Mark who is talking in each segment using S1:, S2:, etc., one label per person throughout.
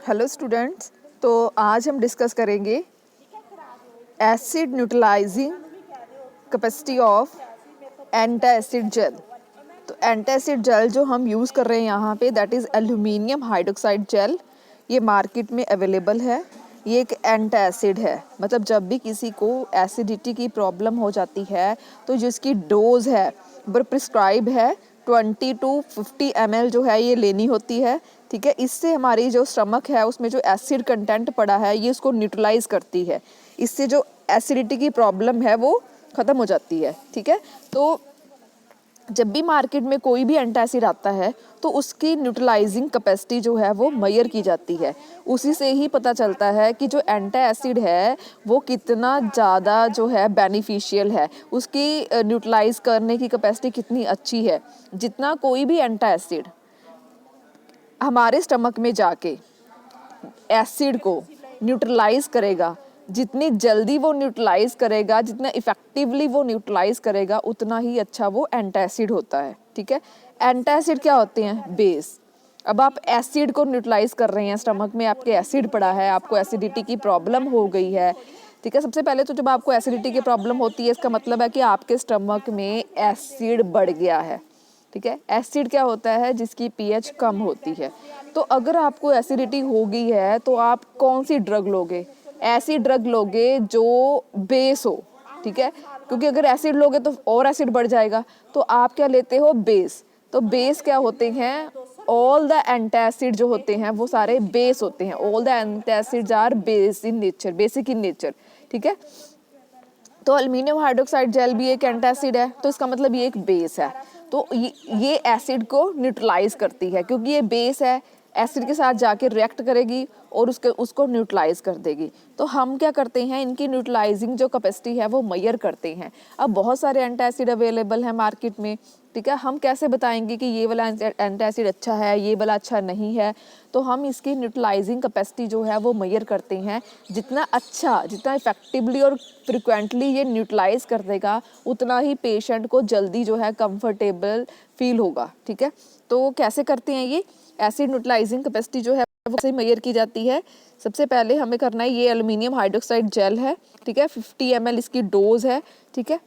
S1: Hello students, तो आज हम डिस्कस करेंगे acid neutralising capacity of antacid gel. तो एंटासिड जेल जो हम यूज़ कर रहे हैं यहाँ पे that is aluminium hydroxide gel. ये मार्केट में अवेलेबल है। ये एक एंटासिड है, मतलब जब भी किसी को एसिडिटी की प्रॉब्लम हो जाती है तो जिसकी डोज है वो प्रिस्क्राइब है 20 to 50 ml जो है ये लेनी होती है। ठीक है, इससे हमारी जो स्टमक है उसमें जो एसिड कंटेंट पड़ा है ये उसको न्यूट्रलाइज करती है। इससे जो एसिडिटी की प्रॉब्लम है वो ख़त्म हो जाती है। ठीक है, तो जब भी मार्केट में कोई भी एंटासिड आता है तो उसकी न्यूट्रलाइजिंग कैपेसिटी जो है वो मेजर की जाती है। उसी से ही पता चलता है कि जो एंटासिड है वो कितना ज़्यादा जो है बेनिफिशियल है, उसकी न्यूट्रलाइज करने की कैपेसिटी कितनी अच्छी है। जितना कोई भी एंटासिड हमारे स्टमक में जाके एसिड को न्यूट्रलाइज करेगा, जितनी जल्दी वो न्यूट्रलाइज करेगा, जितना इफ़ेक्टिवली वो न्यूट्रलाइज करेगा, उतना ही अच्छा वो एंटासिड होता है। ठीक है, एंटासिड क्या होते हैं? बेस। अब आप एसिड को न्यूट्रलाइज कर रहे हैं, स्टमक में आपके एसिड पड़ा है, आपको एसिडिटी की प्रॉब्लम हो गई है। ठीक है, सबसे पहले तो जब आपको एसिडिटी की प्रॉब्लम होती है इसका मतलब है कि आपके स्टमक में एसिड बढ़ गया है। ठीक है, एसिड क्या होता है? जिसकी पीएच कम होती है। तो अगर आपको एसिडिटी हो गई है तो आप कौन सी ड्रग लोगे? ऐसी ड्रग लोगे जो बेस हो। ठीक है, क्योंकि अगर एसिड लोगे तो और एसिड बढ़ जाएगा, तो आप क्या लेते हो? बेस। तो बेस क्या होते हैं? ऑल द एंटासिड जो होते हैं वो सारे बेस होते हैं। All the antacids are base in nature, basic in nature. ठीक है, तो एल्यूमिनियम हाइड्रोक्साइड जेल भी एक एंटासिड है, तो इसका मतलब ये एक बेस है। तो ये एसिड को न्यूट्रलाइज करती है, क्योंकि ये बेस है, एसिड के साथ जाके रिएक्ट करेगी और उसको न्यूट्रलाइज कर देगी। तो हम क्या करते हैं, इनकी न्यूट्रलाइजिंग जो कैपेसिटी है वो मेजर करते हैं। अब बहुत सारे एंटासिड अवेलेबल हैं मार्केट में। ठीक है, हम कैसे बताएंगे कि ये वाला एंटासिड अच्छा है, ये वाला अच्छा नहीं है? तो हम इसकी न्यूट्रलाइजिंग कैपेसिटी जो है वो मेजर करते हैं। जितना अच्छा, जितना इफेक्टिवली और फ्रिक्वेंटली ये न्यूट्रलाइज कर देगा, उतना ही पेशेंट को जल्दी जो है कंफर्टेबल फील होगा। ठीक है, तो कैसे करते हैं ये एसिड न्यूट्रलाइजिंग कैपेसिटी जो है वो से मेजर की जाती है? सबसे पहले हमें करना है, ये एल्यूमिनियम हाइड्रोक्साइड जेल है। ठीक है, 50 ml इसकी डोज है। ठीक है,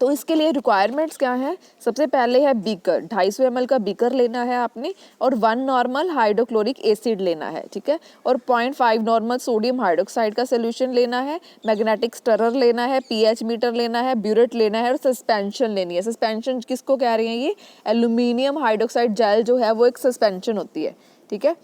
S1: तो इसके लिए रिक्वायरमेंट्स क्या हैं? सबसे पहले है बीकर, 250 ml का बीकर लेना है आपने, और 1 नॉर्मल हाइड्रोक्लोरिक एसिड लेना है। ठीक है, और 0.5 नॉर्मल सोडियम हाइड्रोक्साइड का सोल्यूशन लेना है, मैग्नेटिक स्टरर लेना है, पीएच मीटर लेना है, ब्यूरेट लेना है, और सस्पेंशन लेनी है। सस्पेंशन किसको कह रहे हैं? ये एल्यूमिनियम हाइड्रोक्साइड जेल जो है वो एक सस्पेंशन होती है। ठीक है,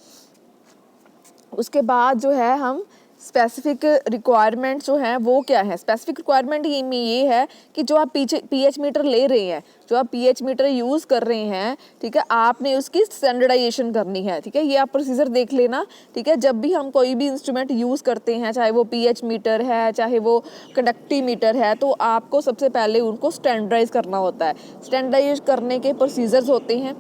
S1: उसके बाद जो है हम स्पेसिफिक रिक्वायरमेंट जो हैं वो क्या है? स्पेसिफिक रिक्वायरमेंट ये है कि जो आप पीएच मीटर ले रहे हैं, जो आप पीएच मीटर यूज़ कर रहे हैं, ठीक है, आपने उसकी स्टैंडर्डाइजेशन करनी है। ठीक है, ये आप प्रोसीजर देख लेना। ठीक है, जब भी हम कोई भी इंस्ट्रूमेंट यूज़ करते हैं, चाहे वो पीएच मीटर है, चाहे वो कंडक्टिव मीटर है, तो आपको सबसे पहले उनको स्टैंडर्डाइज करना होता है। स्टैंडर्डाइज करने के प्रोसीजर्स होते हैं।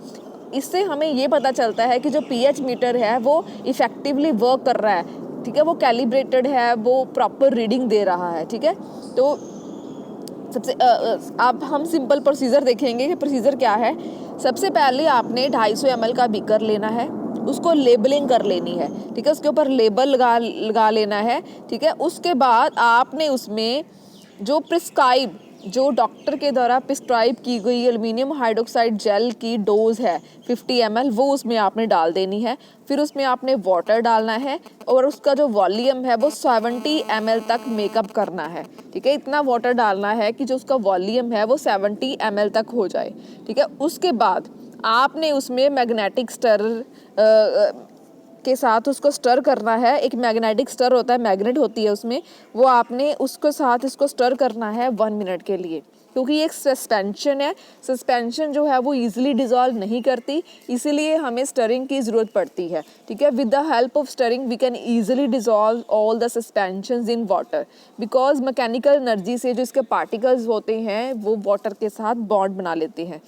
S1: इससे हमें ये पता चलता है कि जो पीएच मीटर है वो इफ़ेक्टिवली वर्क कर रहा है। ठीक है, वो कैलिब्रेटेड है, वो प्रॉपर रीडिंग दे रहा है। ठीक है, तो सबसे अब हम सिंपल प्रोसीजर देखेंगे कि प्रोसीजर क्या है। सबसे पहले आपने 250 ml का बीकर लेना है, उसको लेबलिंग कर लेनी है। ठीक है, उसके ऊपर लेबल लगा लेना है। ठीक है, उसके बाद आपने उसमें जो डॉक्टर के द्वारा प्रिस्क्राइब की गई एल्यूमिनियम हाइड्रोक्साइड जेल की डोज है 50 ml, वो उसमें आपने डाल देनी है। फिर उसमें आपने वाटर डालना है और उसका जो वॉल्यूम है वो 70 ml तक मेकअप करना है। ठीक है, इतना वाटर डालना है कि जो उसका वॉल्यूम है वो 70 ml तक हो जाए। ठीक है, उसके बाद आपने उसमें मैग्नेटिक स्टर के साथ उसको स्टर करना है। एक मैग्नेटिक स्टर होता है, मैग्नेट होती है उसमें, वो आपने उसके साथ इसको स्टर करना है 1 मिनट के लिए, क्योंकि ये एक सस्पेंशन है। सस्पेंशन जो है वो इजीली डिसॉल्व नहीं करती, इसीलिए हमें स्टरिंग की ज़रूरत पड़ती है। ठीक है, with the help of stirring we can easily dissolve all the suspensions in water, because mechanical energy से जो इसके पार्टिकल्स होते हैं वो वाटर के साथ बॉन्ड बना लेते हैं।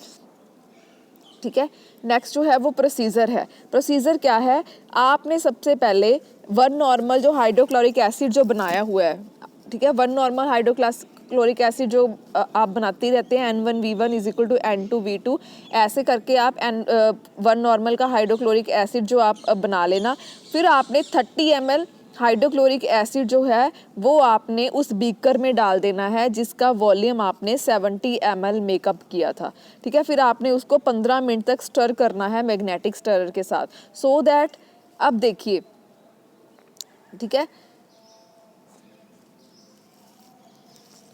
S1: ठीक है, नेक्स्ट जो है वो प्रोसीजर है। प्रोसीजर क्या है? आपने सबसे पहले 1 नॉर्मल जो हाइड्रोक्लोरिक एसिड जो बनाया हुआ है, ठीक है, 1 नॉर्मल हाइड्रोक्लोरिक एसिड जो आप बनाते रहते हैं N1V1 is equal to N2V2, ऐसे करके आप वन नॉर्मल का हाइड्रोक्लोरिक एसिड जो आप बना लेना। फिर आपने 30 ml हाइड्रोक्लोरिक एसिड जो है वो आपने उस बीकर में डाल देना है जिसका वॉल्यूम आपने 70 ml मेकअप किया था, ठीक है। फिर आपने उसको 15 मिनट तक स्टर करना है मैग्नेटिक स्टरर के साथ, सो दैट, अब देखिए, ठीक है,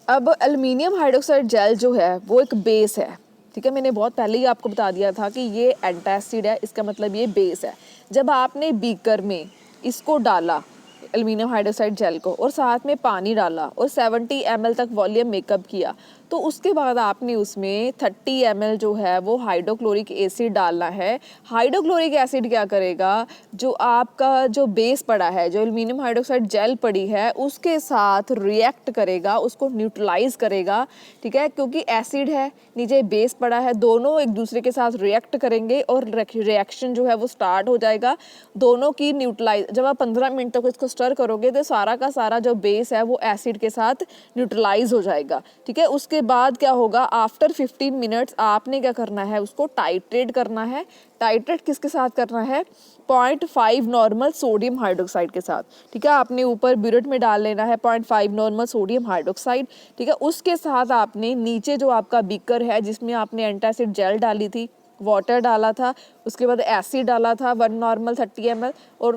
S1: अब एल्युमिनियम हाइड्रोक्साइड जेल जो है वो एक बेस है, ठीक है। मैंने बहुत पहले ही आपको बता दिया था कि ये एंटासिड है, इसका मतलब ये बेस है। जब आपने बीकर में इसको डाला एल्युमिनियम हाइड्रोक्साइड जेल को और साथ में पानी डाला और 70 ml तक वॉल्यूम मेकअप किया, तो उसके बाद आपने उसमें 30 ml जो है वो हाइड्रोक्लोरिक एसिड डालना है। हाइड्रोक्लोरिक एसिड क्या करेगा, जो आपका जो बेस पड़ा है, जो एल्युमिनियम हाइड्रोक्साइड जेल पड़ी है, उसके साथ रिएक्ट करेगा, उसको न्यूट्रलाइज करेगा, ठीक है, क्योंकि एसिड है, नीचे बेस पड़ा है, दोनों एक दूसरे के साथ रिएक्ट करेंगे और रिएक्शन जो है वो स्टार्ट हो जाएगा दोनों की न्यूट्रलाइज। जब आप 15 मिनट तक इसको स्टर करोगे तो सारा का सारा जो बेस है वो एसिड के साथ न्यूट्रलाइज हो जाएगा, ठीक है। उसके बाद क्या होगा, आफ्टर 15 मिनट्स आपने क्या करना है, उसको टाइट्रेट करना है। टाइट्रेट किसके साथ करना है, 0.5 नॉर्मल सोडियम हाइड्रोक्साइड के साथ, ठीक है। आपने ऊपर ब्यूरेट में डाल लेना है 0.5 नॉर्मल सोडियम हाइड्रोक्साइड, ठीक है। उसके साथ आपने नीचे जो आपका बीकर है जिसमें आपने एंटासिड जेल डाली थी, वाटर डाला था, उसके बाद एसिड डाला था 1 नॉर्मल 30 ml और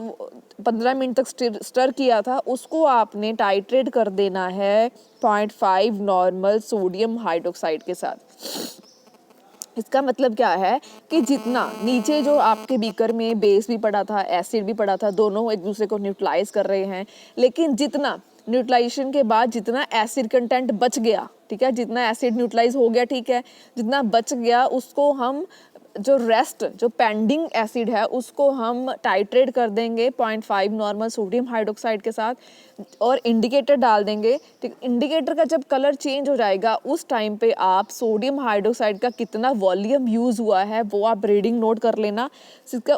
S1: 15 मिनट तक स्टर किया था, उसको आपने टाइट्रेट कर देना है 0.5 नॉर्मल सोडियम हाइड्रोक्साइड के साथ। इसका मतलब क्या है कि जितना नीचे जो आपके बीकर में बेस भी पड़ा था, एसिड भी पड़ा था, दोनों एक दूसरे को न्यूट्रलाइज कर रहे हैं, लेकिन जितना न्यूट्रलाइजेशन के बाद जितना एसिड कंटेंट बच गया, ठीक है, जितना एसिड न्यूट्रलाइज हो गया, ठीक है, जितना बच गया उसको हम जो रेस्ट जो पेंडिंग एसिड है उसको हम टाइट्रेट कर देंगे 0.5 नॉर्मल सोडियम हाइड्रोक्साइड के साथ और इंडिकेटर डाल देंगे, ठीक। इंडिकेटर का जब कलर चेंज हो जाएगा उस टाइम पे आप सोडियम हाइड्रोक्साइड का कितना वॉल्यूम यूज़ हुआ है वो आप रीडिंग नोट कर लेना।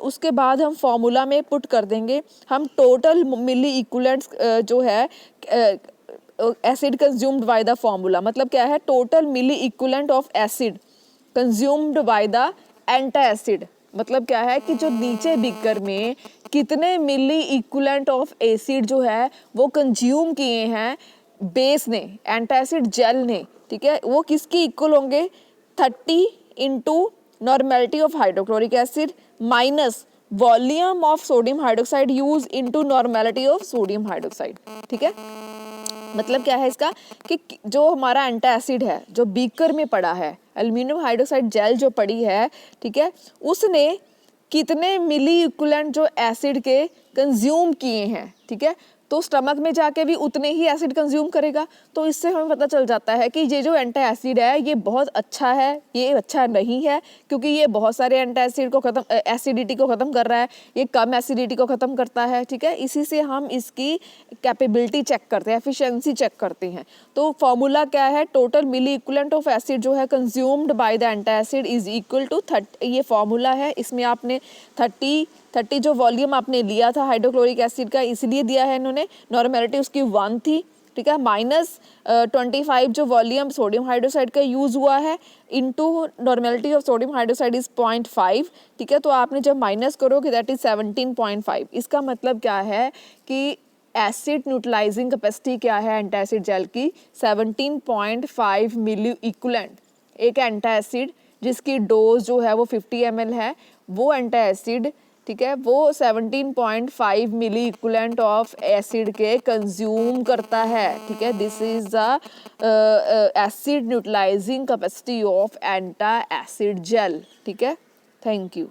S1: उसके बाद हम फॉर्मूला में पुट कर देंगे, हम टोटल मिली इक्विवेलेंट्स जो है acid consumed by the formula, मतलब क्या है, total milli equivalent of acid consumed by the antacid, मतलब क्या है कि जो नीचे बीकर में कितने मिली इक्विवेलेंट ऑफ एसिड जो है वो कंज्यूम किए हैं बेस ने, एंटासिड जेल ने, ठीक है, वो किसकी इक्वल होंगे, 30 into normality of hydrochloric acid minus volume of sodium hydroxide use into normality of sodium hydroxide, ठीक है। मतलब क्या है इसका कि जो हमारा एंटासिड है जो बीकर में पड़ा है, एल्युमिनियम हाइड्रोक्साइड जेल जो पड़ी है, ठीक है, उसने कितने मिली इक्विवेलेंट जो एसिड के कंज्यूम किए हैं, ठीक है, तो स्टमक में जाके भी उतने ही एसिड कंज्यूम करेगा। तो इससे हमें पता चल जाता है कि ये जो एंटासिड है ये बहुत अच्छा है, ये अच्छा नहीं है, क्योंकि ये बहुत सारे एंटासिड को खत्म, एसिडिटी को ख़त्म कर रहा है, ये कम एसिडिटी को ख़त्म करता है, ठीक है। इसी से हम इसकी कैपेबिलिटी चेक करते हैं, एफिशिएंसी चेक करते हैं। तो फॉर्मूला क्या है, total milli equivalent of acid जो है consumed by the antacid is equal to 30, ये फॉर्मूला है। इसमें आपने 30 जो वॉल्यूम आपने लिया था हाइड्रोक्लोरिक एसिड का इसलिए दिया है इन्होंने, नॉर्मेलिटी उसकी 1 थी, ठीक है, माइनस 25 जो वॉल्यूम सोडियम हाइड्रोक्साइड का यूज़ हुआ है into normality of sodium hydroxide is 0.5, ठीक है। तो आपने जब माइनस करोगे दैट इज 17.5। इसका मतलब क्या है कि एसिड न्यूट्रलाइजिंग कैपेसिटी क्या है एंटासिड जेल की, 17.5 मिली इक्विवेलेंट। एक एंटासिड जिसकी डोज जो है वो 50 ml है, वो एंटासिड, ठीक है, वो 17.5 मिली इक्विवेलेंट ऑफ एसिड के कंज्यूम करता है, ठीक है। This is the acid neutralising capacity of antacid gel, ठीक है। Thank you.